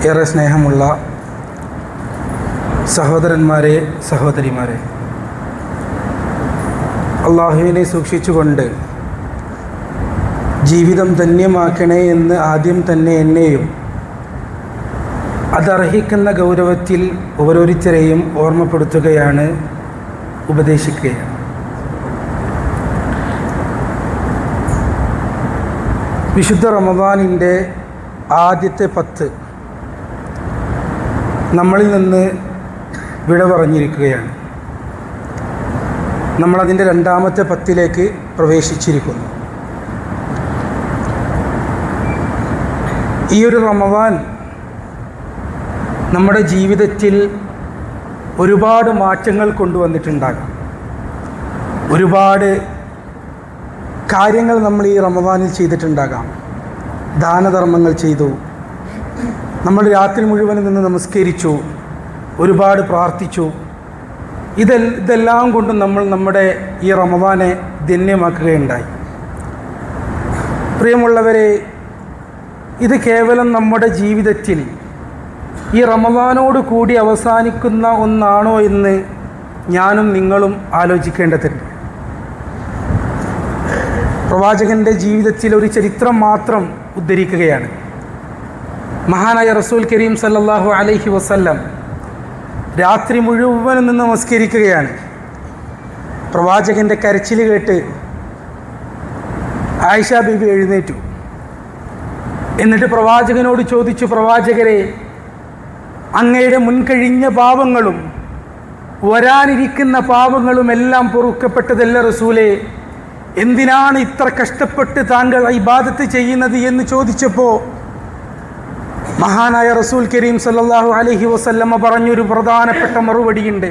ഏറെ സ്നേഹമുള്ള സഹോദരന്മാരെ, സഹോദരിമാരെ, അള്ളാഹുവിനെ സൂക്ഷിച്ചുകൊണ്ട് ജീവിതം ധന്യമാക്കണേ എന്ന് ആദ്യം തന്നെ എന്നെയും അതർഹിക്കുന്ന ഗൗരവത്തിൽ ഓരോരുത്തരെയും ഓർമ്മപ്പെടുത്തുകയാണ്, ഉപദേശിക്കുകയാണ്. വിശുദ്ധ റമദാനിൻ്റെ ആദ്യത്തെ 10 നമ്മളിൽ നിന്ന് വിട പറഞ്ഞിരിക്കുകയാണ്. നമ്മളതിൻ്റെ രണ്ടാമത്തെ 10ലേക്ക് പ്രവേശിച്ചിരിക്കുന്നു. ഈ ഒരു റമദാൻ നമ്മുടെ ജീവിതത്തിൽ ഒരുപാട് മാറ്റങ്ങൾ കൊണ്ടുവന്നിട്ടുണ്ടാകാം. ഒരുപാട് കാര്യങ്ങൾ നമ്മൾ ഈ റമദാനിൽ ചെയ്തിട്ടുണ്ടാകാം. ദാനധർമ്മങ്ങൾ ചെയ്തു, നമ്മൾ രാത്രി മുഴുവൻ നിന്ന് നമസ്കരിച്ചു, ഒരുപാട് പ്രാർത്ഥിച്ചു. ഇതെല്ലാം കൊണ്ടും നമ്മൾ നമ്മുടെ ഈ റമദാനെ ധന്യമാക്കുകയുണ്ടായി. പ്രിയമുള്ളവരെ, ഇത് കേവലം നമ്മുടെ ജീവിതത്തിൽ ഈ റമദാനോട് കൂടി അവസാനിക്കുന്ന ഒന്നാണോ എന്ന് ഞാനും നിങ്ങളും ആലോചിക്കേണ്ടതുണ്ട്. പ്രവാചകൻ്റെ ജീവിതത്തിൽ ഒരു ചരിത്രം മാത്രം ഉദ്ധരിക്കുകയാണ്. മഹാനായ റസൂൽ കരീം സല്ലല്ലാഹു അലൈഹി വസല്ലം രാത്രി മുഴുവനും നിന്ന് നമസ്കരിക്കുകയാണ്. പ്രവാചകൻ്റെ കരച്ചിൽ കേട്ട് ആയിഷ ബീബി എഴുന്നേറ്റു. എന്നിട്ട് പ്രവാചകനോട് ചോദിച്ചു, പ്രവാചകരെ, അങ്ങയുടെ മുൻകഴിഞ്ഞ പാപങ്ങളും വരാനിരിക്കുന്ന പാപങ്ങളും എല്ലാം പൊറുക്കപ്പെട്ടതല്ല റസൂലേ, എന്തിനാണ് ഇത്ര കഷ്ടപ്പെട്ട് താങ്കൾ ഇബാദത്ത് ചെയ്യുന്നത് എന്ന് ചോദിച്ചപ്പോൾ മഹാനായ റസൂൽ കരീം സല്ലല്ലാഹു അലൈഹി വസല്ലമ പറഞ്ഞൊരു പ്രധാനപ്പെട്ട മറുപടിയുണ്ട്.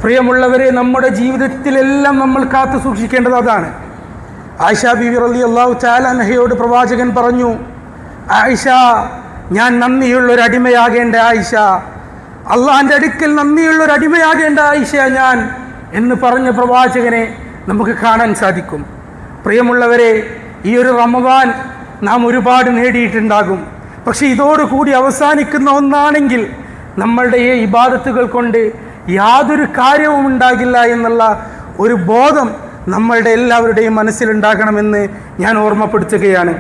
പ്രിയമുള്ളവരെ, നമ്മുടെ ജീവിതത്തിലെല്ലാം നമ്മൾ കാത്തു സൂക്ഷിക്കേണ്ടത് അതാണ്. ആയിഷ ബീവി റളിയല്ലാഹു തആല അൻഹയോട് പ്രവാചകൻ പറഞ്ഞു, ആയിഷ, ഞാൻ നന്ദിയുള്ളൊരു അടിമയാകേണ്ട ആയിഷ, അള്ളാഹിൻ്റെ അടുക്കൽ നന്ദിയുള്ളൊരു അടിമയാകേണ്ട ആയിഷ ഞാൻ എന്ന് പറഞ്ഞ പ്രവാചകനെ നമുക്ക് കാണാൻ സാധിക്കും. പ്രിയമുള്ളവരെ, ഈ ഒരു റമദാൻ നാം ഒരുപാട് നേടിയിട്ടുണ്ടാകും. പക്ഷേ ഇതോടുകൂടി അവസാനിക്കുന്ന ഒന്നാണെങ്കിൽ നമ്മളുടെ ഈ ഇബാദത്തുകൾ കൊണ്ട് യാതൊരു കാര്യവും ഉണ്ടാകില്ല എന്നുള്ള ഒരു ബോധം നമ്മളുടെ എല്ലാവരുടെയും മനസ്സിലുണ്ടാകണമെന്ന് ഞാൻ ഓർമ്മപ്പെടുത്തുകയാണ്.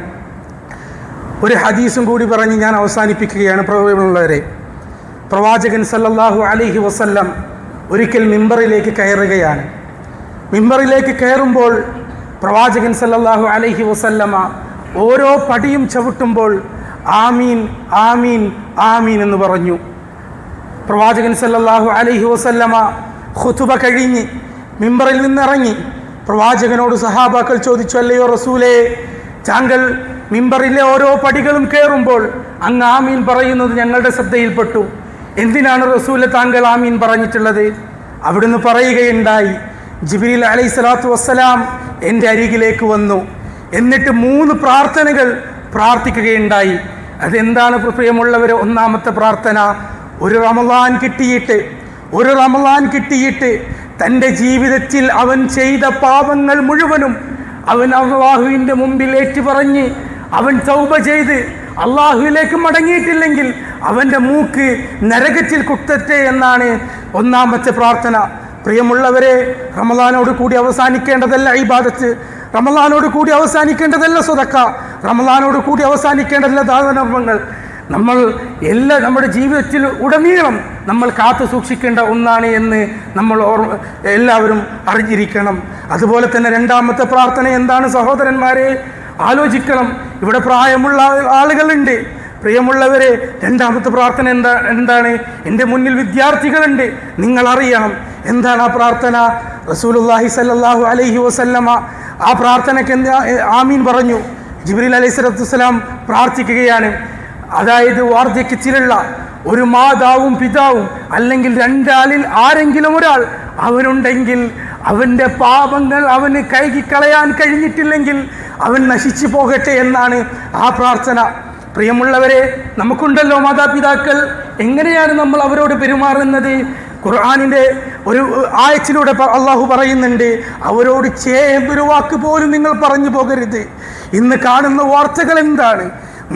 ഒരു ഹദീസും കൂടി പറഞ്ഞ് ഞാൻ അവസാനിപ്പിക്കുകയാണ്. പ്രിയമുള്ളവരെ, പ്രവാചകൻ സല്ലല്ലാഹു അലൈഹി വസല്ലം ഒരിക്കൽ മിമ്പറിലേക്ക് കയറുകയാണ്. മിമ്പറിലേക്ക് കയറുമ്പോൾ പ്രവാചകൻ സല്ലല്ലാഹു അലൈഹി വസല്ലമ ഓരോ പടിയും ചവിട്ടുമ്പോൾ ആമീൻ ആമീൻ ആമീൻ എന്ന് പറഞ്ഞു. പ്രവാചകൻ സല്ലല്ലാഹു അലൈഹി വസല്ലമ ഖുതുബ കഴിഞ്ഞ് മിമ്പറിൽ നിന്നിറങ്ങി പ്രവാചകനോട് സഹാബാക്കൾ ചോദിച്ചു, അല്ലയോ റസൂലേ, താങ്കൾ മിമ്പറിലെ ഓരോ പടികളും കയറുമ്പോൾ അങ്ങ് ആമീൻ പറയുന്നത് ഞങ്ങളുടെ ശ്രദ്ധയിൽപ്പെട്ടു. എന്തിനാണ് റസൂലെ താങ്കൾ ആമീൻ പറഞ്ഞിട്ടുള്ളത്? അവിടുന്ന് പറയുകയുണ്ടായി, ജിബ്രീൽ അലൈഹിസ്സലാത്തു വസ്സലാം എൻ്റെ അരികിലേക്ക് വന്നു, എന്നിട്ട് 3 പ്രാർത്ഥനകൾ പ്രാർത്ഥിക്കുകയുണ്ടായി. അതെന്താണ് പ്രിയമുള്ളവരെ? ഒന്നാമത്തെ പ്രാർത്ഥന, ഒരു റമളാൻ കിട്ടിയിട്ട് തൻ്റെ ജീവിതത്തിൽ അവൻ ചെയ്ത പാപങ്ങൾ മുഴുവനും അവൻ അല്ലാഹുവിൻ്റെ മുമ്പിൽ ഏറ്റുപറഞ്ഞ് അവൻ തൗബ ചെയ്ത് അള്ളാഹുവിലേക്ക് മടങ്ങിയിട്ടില്ലെങ്കിൽ അവൻ്റെ മൂക്ക് നരകത്തിൽ കുത്തട്ടെ എന്നാണ് ഒന്നാമത്തെ പ്രാർത്ഥന. പ്രിയമുള്ളവരെ, റമളാനോട് കൂടി അവസാനിക്കേണ്ടതല്ല ഇബാദത്ത്, റമളാനോട് കൂടി അവസാനിക്കേണ്ടതല്ല സ്വതക്ക, റമളാനോട് കൂടി അവസാനിക്കേണ്ടതല്ല ദാനധർമ്മങ്ങൾ. നമ്മൾ നമ്മുടെ ജീവിതത്തിൽ ഉടനീളം നമ്മൾ കാത്തു സൂക്ഷിക്കേണ്ട ഒന്നാണ് എന്ന് നമ്മൾ എല്ലാവരും അറിഞ്ഞിരിക്കണം. അതുപോലെ തന്നെ രണ്ടാമത്തെ പ്രാർത്ഥന എന്താണ് സഹോദരന്മാരെ? ആലോചിക്കണം. ഇവിടെ പ്രായമുള്ള ആളുകളുണ്ട്. പ്രിയമുള്ളവരെ, രണ്ടാമത്തെ പ്രാർത്ഥന എന്താണ്? എൻ്റെ മുന്നിൽ വിദ്യാർത്ഥികളുണ്ട്, നിങ്ങളറിയണം എന്താണ് ആ പ്രാർത്ഥന. റസൂലുള്ളാഹി സ്വല്ലല്ലാഹു അലൈഹി വസല്ലമ ആ പ്രാർത്ഥനയ്ക്ക് ആമീൻ പറഞ്ഞു. ജിബ്രീൽ അലൈഹിസ്സലാത്തു വസ്സലാം പ്രാർത്ഥിക്കുകയാണ്. അതായത് വാർദ്ധക്യത്തിലുള്ള ഒരു മാതാവും പിതാവും അല്ലെങ്കിൽ രണ്ടാളിൽ ആരെങ്കിലും ഒരാൾ അവനുണ്ടെങ്കിൽ അവൻ്റെ പാപങ്ങൾ അവന് കഴുകിക്കളയാൻ കഴിഞ്ഞിട്ടില്ലെങ്കിൽ അവൻ നശിച്ചു പോകട്ടെ എന്നാണ് ആ പ്രാർത്ഥന. പ്രിയമുള്ളവരെ, നമുക്കുണ്ടല്ലോ മാതാപിതാക്കൾ, എങ്ങനെയാണ് നമ്മൾ അവരോട് പെരുമാറുന്നത്? ഖുർആനിൻ്റെ ഒരു ആയത്തിലൂടെ അള്ളാഹു പറയുന്നുണ്ട്, അവരോട് ചേമ്പൊരു വാക്ക് പോലും നിങ്ങൾ പറഞ്ഞു പോകരുത്. ഇന്ന് കാണുന്ന വാർത്തകൾ എന്താണ്?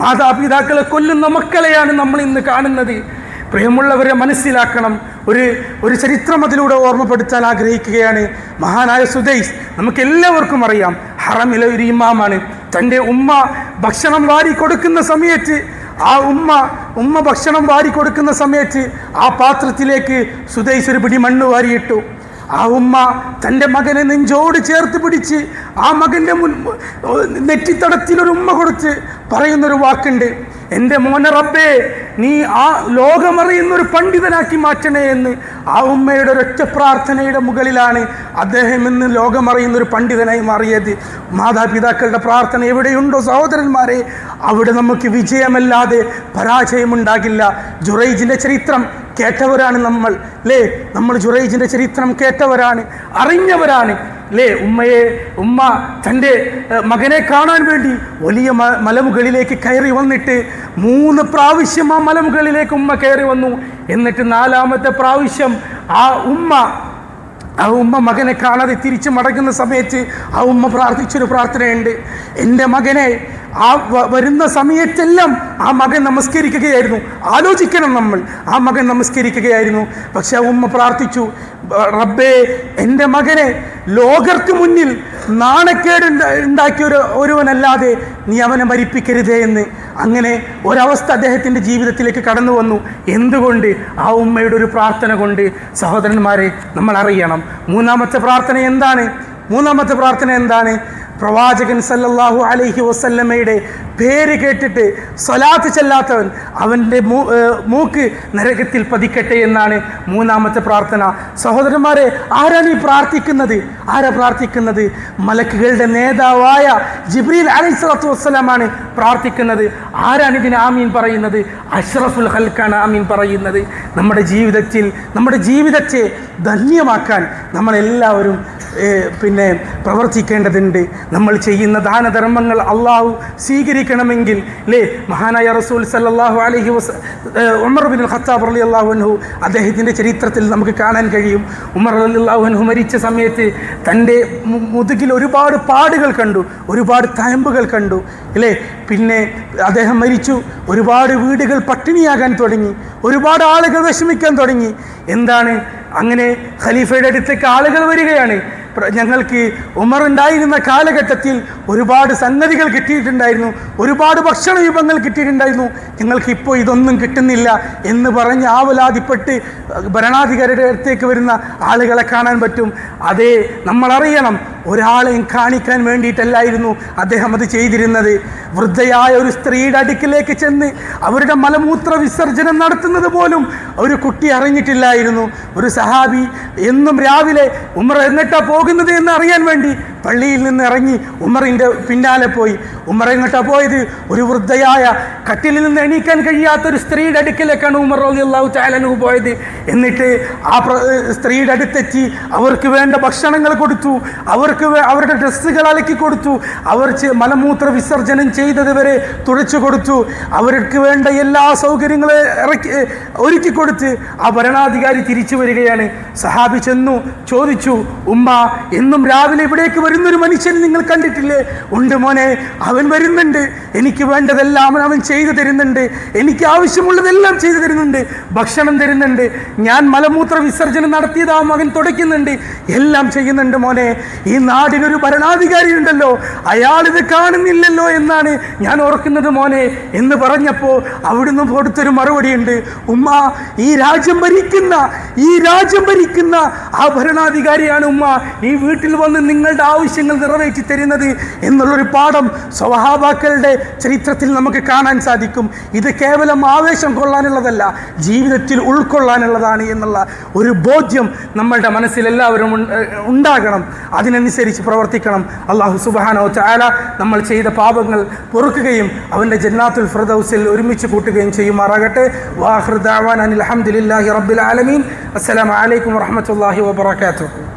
മാതാപിതാക്കളെ കൊല്ലുന്ന മക്കളെയാണ് നമ്മൾ ഇന്ന് കാണുന്നത്. പ്രിയമുള്ളവരെ, മനസ്സിലാക്കണം. ഒരു ചരിത്രം അതിലൂടെ ഓർമ്മപ്പെടുത്താൻ ആഗ്രഹിക്കുകയാണ്. മഹാനായ സുദൈസ്, നമുക്ക് എല്ലാവർക്കും അറിയാം, ഹറമിലെ ഒരു ഇമാമാണ്. തൻ്റെ ഉമ്മ ഭക്ഷണം വാരി കൊടുക്കുന്ന സമയത്ത് ഉമ്മ ഭക്ഷണം വാരി കൊടുക്കുന്ന സമയത്ത് ആ പാത്രത്തിലേക്ക് സുദൈസ് ഒരു പിടി മണ്ണ് വാരിയിട്ടു. ആ ഉമ്മ തൻ്റെ മകനെ നെഞ്ചോട് ചേർത്ത് പിടിച്ച് ആ മകൻ്റെ നെറ്റിത്തടത്തിലൊരു ഉമ്മ കൊടുത്ത് പറയുന്നൊരു വാക്കുണ്ട്, എൻ്റെ മോനെ റബ്ബേ, നീ ആ ലോകമറിയുന്നൊരു പണ്ഡിതനാക്കി മാറ്റണേ എന്ന്. ആ ഉമ്മയുടെ ഒരൊറ്റ പ്രാർത്ഥനയുടെ മുകളിലാണ് അദ്ദേഹം ഇന്ന് ലോകമറിയുന്നൊരു പണ്ഡിതനായി മാറിയത്. മാതാപിതാക്കളുടെ പ്രാർത്ഥന എവിടെയുണ്ടോ സഹോദരന്മാരെ, അവിടെ നമുക്ക് വിജയമല്ലാതെ പരാജയമുണ്ടാകില്ല. ജുറൈജിൻ്റെ ചരിത്രം കേട്ടവരാണ് നമ്മൾ, അല്ലേ? നമ്മൾ ജുറൈജിൻ്റെ ചരിത്രം കേട്ടവരാണ്, അറിഞ്ഞവരാണ്, അല്ലേ? ഉമ്മ തൻ്റെ മകനെ കാണാൻ വേണ്ടി വലിയ മലമുകളിലേക്ക് കയറി വന്നിട്ട് 3 പ്രാവശ്യം ആ മലമുകളിലേക്ക് ഉമ്മ കയറി വന്നു. എന്നിട്ട് 4ാമത്തെ പ്രാവശ്യം ആ ഉമ്മ മകനെ കാണാതെ തിരിച്ചു മടങ്ങുന്ന സമയത്ത് ആ ഉമ്മ പ്രാർത്ഥിച്ചൊരു പ്രാർത്ഥനയുണ്ട്. എൻ്റെ മകനെ വരുന്ന സമയത്തെല്ലാം ആ മകൻ നമസ്കരിക്കുകയായിരുന്നു. ആലോചിക്കണം നമ്മൾ, ആ മകൻ നമസ്കരിക്കുകയായിരുന്നു. പക്ഷെ ആ ഉമ്മ പ്രാർത്ഥിച്ചു, റബ്ബേ, എൻ്റെ മകനെ ലോകർക്ക് മുന്നിൽ നാണക്കേട് ഉണ്ടാക്കിയ ഒരുവനല്ലാതെ നീ അവനെ മരിപ്പിക്കരുതേ എന്ന്. അങ്ങനെ ഒരവസ്ഥ അദ്ദേഹത്തിൻ്റെ ജീവിതത്തിലേക്ക് കടന്നു വന്നു. എന്തുകൊണ്ട്? ആ ഉമ്മയുടെ ഒരു പ്രാർത്ഥന കൊണ്ട്. സഹോദരന്മാരെ, നമ്മൾ അറിയണം, മൂന്നാമത്തെ പ്രാർത്ഥന എന്താണ്? പ്രവാചകൻ സല്ലല്ലാഹു അലൈഹി വസല്ലമയുടെ പേര് കേട്ടിട്ട് സ്വലാത്ത് ചെല്ലാത്തവൻ, അവൻ്റെ മൂക്ക് നരകത്തിൽ പതിക്കട്ടെ എന്നാണ് 3ാമത്തെ പ്രാർത്ഥന. സഹോദരന്മാരെ, ആരാണ് ഈ പ്രാർത്ഥിക്കുന്നത്? മലക്കുകളുടെ നേതാവായ ജിബ്രീൽ അലൈഹിസ്സലാത്തു വസ്സലാമാണ് പ്രാർത്ഥിക്കുന്നത്. ആരാണ് ഇതിന് ആമീൻ പറയുന്നത്? അഷ്റഫുൽ ഖൽക്കാണ് ആമീൻ പറയുന്നത്. നമ്മുടെ ജീവിതത്തെ ധന്യമാക്കാൻ നമ്മളെല്ലാവരും പ്രവർത്തിക്കേണ്ടതുണ്ട്. നമ്മൾ ചെയ്യുന്ന ദാനധർമ്മങ്ങൾ അള്ളാഹു സ്വീകരിക്കണമെങ്കിൽ, അല്ലേ? മഹാനായ റസൂൽ സല്ലല്ലാഹു അലൈഹി ഉമർ ബിൻ ഖത്താബ് റളിയല്ലാഹു അൻഹു, അദ്ദേഹത്തിൻ്റെ ചരിത്രത്തിൽ നമുക്ക് കാണാൻ കഴിയും. ഉമർ റളിയല്ലാഹു അൻഹു മരിച്ച സമയത്ത് തൻ്റെ മുതുകിൽ ഒരുപാട് പാടുകൾ കണ്ടു, ഒരുപാട് തഴമ്പുകൾ കണ്ടു, അല്ലേ? പിന്നെ അദ്ദേഹം മരിച്ചു. ഒരുപാട് വീടുകൾ പട്ടിണിയാകാൻ തുടങ്ങി, ഒരുപാട് ആളുകൾ വിഷമിക്കാൻ തുടങ്ങി. എന്താണ്? അങ്ങനെ ഖലീഫയുടെ അടുത്തേക്ക് ആളുകൾ വരികയാണ്. ഞങ്ങൾക്ക് ഉമർ ഉണ്ടായിരുന്ന കാലഘട്ടത്തിൽ ഒരുപാട് സംഗതികൾ കിട്ടിയിട്ടുണ്ടായിരുന്നു, ഒരുപാട് ഭക്ഷണ വിഭവങ്ങൾ കിട്ടിയിട്ടുണ്ടായിരുന്നു, ഞങ്ങൾക്ക് ഇപ്പോൾ ഇതൊന്നും കിട്ടുന്നില്ല എന്ന് പറഞ്ഞ് ആവലാതിപ്പെട്ട് ഭരണാധികാരിയുടെ അടുത്തേക്ക് വരുന്ന ആളുകളെ കാണാൻ പറ്റും. അതേ, നമ്മളറിയണം, ഒരാളെയും കാണിക്കാൻ വേണ്ടിയിട്ടല്ലായിരുന്നു അദ്ദേഹം അത് ചെയ്തിരുന്നത്. വൃദ്ധയായ ഒരു സ്ത്രീയുടെ അടുക്കിലേക്ക് ചെന്ന് അവരുടെ മലമൂത്ര വിസർജനം നടത്തുന്നത് പോലും ഒരു കുട്ടി അറിഞ്ഞിട്ടില്ലായിരുന്നു. ഒരു സഹാബി എന്നും രാവിലെ ഉമർ എങ്ങോട്ടാ പോകുന്നത് എന്ന് അറിയാൻ വേണ്ടി പള്ളിയിൽ നിന്ന് ഇറങ്ങി ഉമറിൻ്റെ പിന്നാലെ പോയി. ഉമർ എങ്ങോട്ടാ പോയത്? ഒരു വൃദ്ധയായ കട്ടിലിൽ നിന്ന് എണീക്കാൻ കഴിയാത്തൊരു സ്ത്രീയുടെ അടുക്കിലേക്കാണ് ഉമർ റളിയല്ലാഹു തആല അൻഹു പോയത്. എന്നിട്ട് ആ സ്ത്രീയുടെ അടുത്തെത്തി അവർക്ക് വേണ്ട ഭക്ഷണങ്ങൾ കൊടുത്തു, അവരുടെ ഡ്രസ്സുകൾ അലക്കി കൊടുത്തു, അവർ മലമൂത്ര വിസർജനം ചെയ്തത് വരെ തുളച്ചു കൊടുത്തു, അവർക്ക് വേണ്ട എല്ലാ സൗകര്യങ്ങളും ഒരുക്കി കൊടുത്ത് ആ ഭരണാധികാരി തിരിച്ചു വരികയാണ്. സഹാബി ചെന്നു ചോദിച്ചു, ഉമ്മ, എന്നും രാവിലെ ഇവിടേക്ക് വരുന്നൊരു മനുഷ്യൻ നിങ്ങൾ കണ്ടിട്ടില്ലേ? ഉണ്ട് മോനെ, അവൻ വരുന്നുണ്ട്, എനിക്ക് വേണ്ടതെല്ലാം അവൻ ചെയ്തു തരുന്നുണ്ട്, എനിക്ക് ആവശ്യമുള്ളതെല്ലാം ചെയ്തു തരുന്നുണ്ട്, ഭക്ഷണം തരുന്നുണ്ട്, ഞാൻ മലമൂത്ര വിസർജനം നടത്തിയത് ആ മകൻ തുടയ്ക്കുന്നുണ്ട്, എല്ലാം ചെയ്യുന്നുണ്ട് മോനെ. ഈ നാടിനൊരു ഭരണാധികാരി ഉണ്ടല്ലോ, അയാളിത് കാണുന്നില്ലല്ലോ എന്നാണ് ഞാൻ ഓർക്കുന്നത് മോനെ എന്ന് പറഞ്ഞപ്പോൾ അവിടുന്ന് കൊടുത്തൊരു മറുപടിയുണ്ട്, ഉമ്മ, ഈ രാജ്യം ഭരിക്കുന്ന ആ ഭരണാധികാരിയാണ് ഉമ്മ ഈ വീട്ടിൽ വന്ന് നിങ്ങളുടെ ആവശ്യങ്ങൾ നിറവേറ്റി തരുന്നത് എന്നുള്ളൊരു പാഠം സ്വഹാബാക്കളുടെ ചരിത്രത്തിൽ നമുക്ക് കാണാൻ സാധിക്കും. ഇത് കേവലം ആവേശം കൊള്ളാനുള്ളതല്ല, ജീവിതത്തിൽ ഉൾക്കൊള്ളാനുള്ളതാണ് എന്നുള്ള ഒരു ബോധ്യം നമ്മളുടെ മനസ്സിൽ എല്ലാവരും ഉണ്ടാകണം. അതിനനുസരിച്ച് പ്രവർത്തിക്കണം. അല്ലാഹു സുബ്ഹാനഹു വ തആല നമ്മൾ ചെയ്ത പാപങ്ങൾ പൊറുക്കുകയും അവൻ്റെ ജന്നാത്തുൽ ഫിർദൗസിൽ ഒരുമിച്ച് കൂട്ടുകയും ചെയ്യുമാറാകട്ടെ. വാഖിറു ദഅവാനാ അൽഹംദുലില്ലാഹി റബ്ബിൽ ആലമീൻ. അസ്സലാമു അലൈക്കും വറഹ്മത്തുള്ളാഹി വബറകാതുഹു.